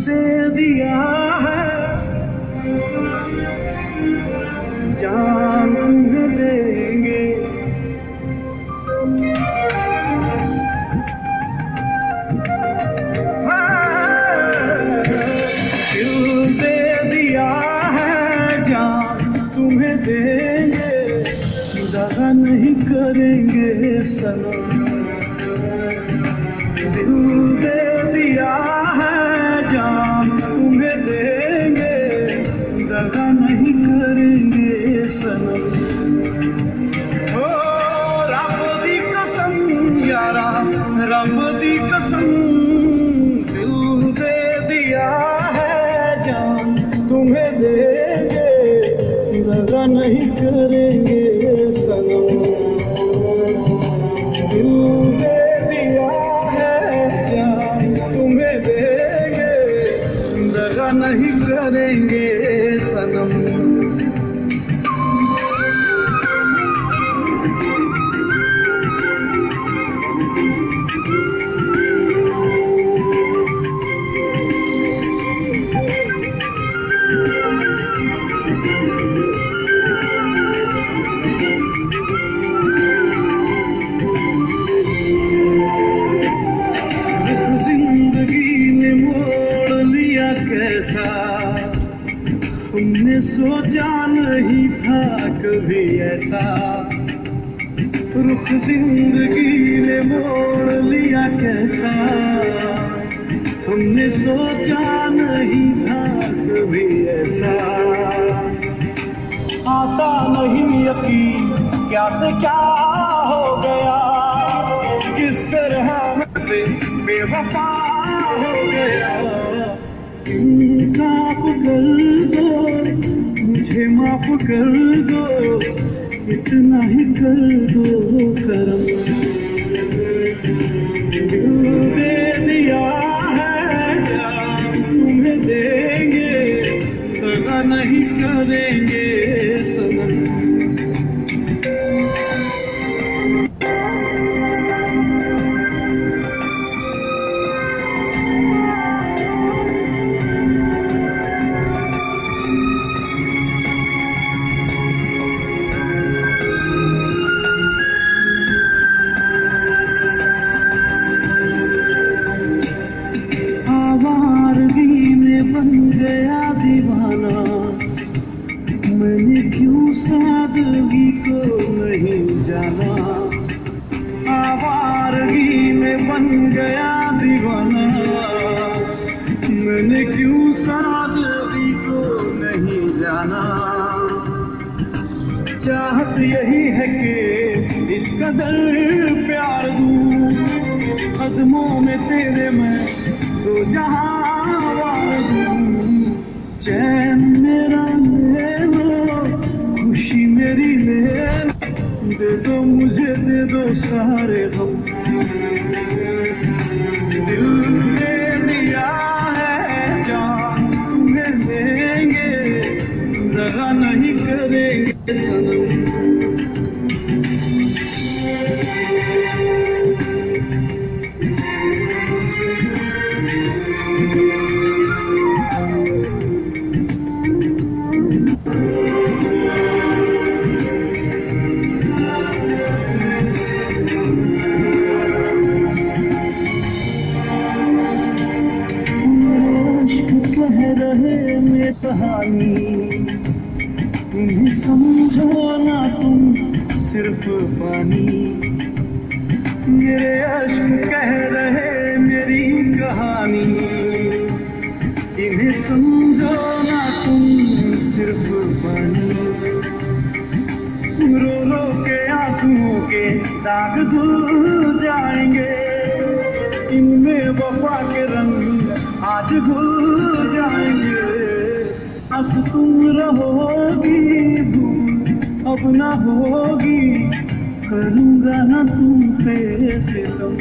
दे दिया है, जान तुम्हें देंगे। दिल दे दिया है, जान तुम्हें देंगे, दगा नहीं करेंगे सनम। दिल दे दिया है, जान तुम्हें देंगे, दगा नहीं करेंगे सनम। ओ रब दी कसम यारा, रब दी कसम, दिल दे दिया है, जान तुम्हें देंगे, दगा नहीं करेंगे सनम। दिल दे दिया है, जान तुम्हें देंगे, दगा नहीं करेंगे सनम। कैसा हमने सोचा नहीं था कभी ऐसा, रुख जिंदगी ने मोड़ लिया कैसा, हमने सोचा नहीं था कभी ऐसा। आता नहीं यकीन क्या से क्या हो गया, किस तरह से बेवफा हो गया। इंसाफ कर दो, मुझे माफ कर दो, इतना ही कर दो करम। दिल दे दिया है, जान तुम्हें देंगे, दगा नहीं करेंगे सनम। बन गया दीवाना, मैंने क्यों सादगी को नहीं जाना। आवारगी में बन गया दीवाना, मैंने क्यों सादगी को नहीं जाना। चाहत यही है कि इस कदर प्यार दूं, कदमों में तेरे मैं तो जहां चैन मेरा ले लो, खुशी मेरी ले लो, दे दो मुझे दे दो सारे गम। दिल दे दिया है, जान तुम्हें देंगे, दगा नहीं करेंगे सनम। रहे में कहानी, तुम्हें समझो ना तुम सिर्फ पानी। मेरे अश्क कह रहे मेरी कहानी, इन्हें समझो ना तुम सिर्फ पानी। रो रो के आंसुओं के दाग धुल जाएंगे, इनमें वफा के रंग आज भूल जाएंगे। हंस तुम रहोगी, भूल अब ना होगी, करूँगा ना तुम पे सितम।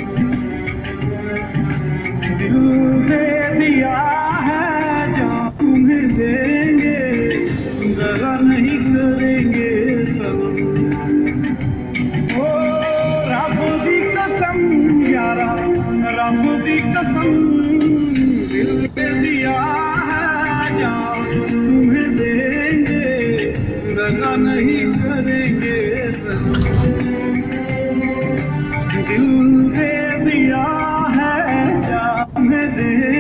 दिल दे दिया है, जान तुम्हें देंगे, दगा नहीं करेंगे सनम। ओ रब दी कसम यारा, रब दी कसम, दिल दे दिया नहीं करेंगे सनम। दिल दे दिया है जान दे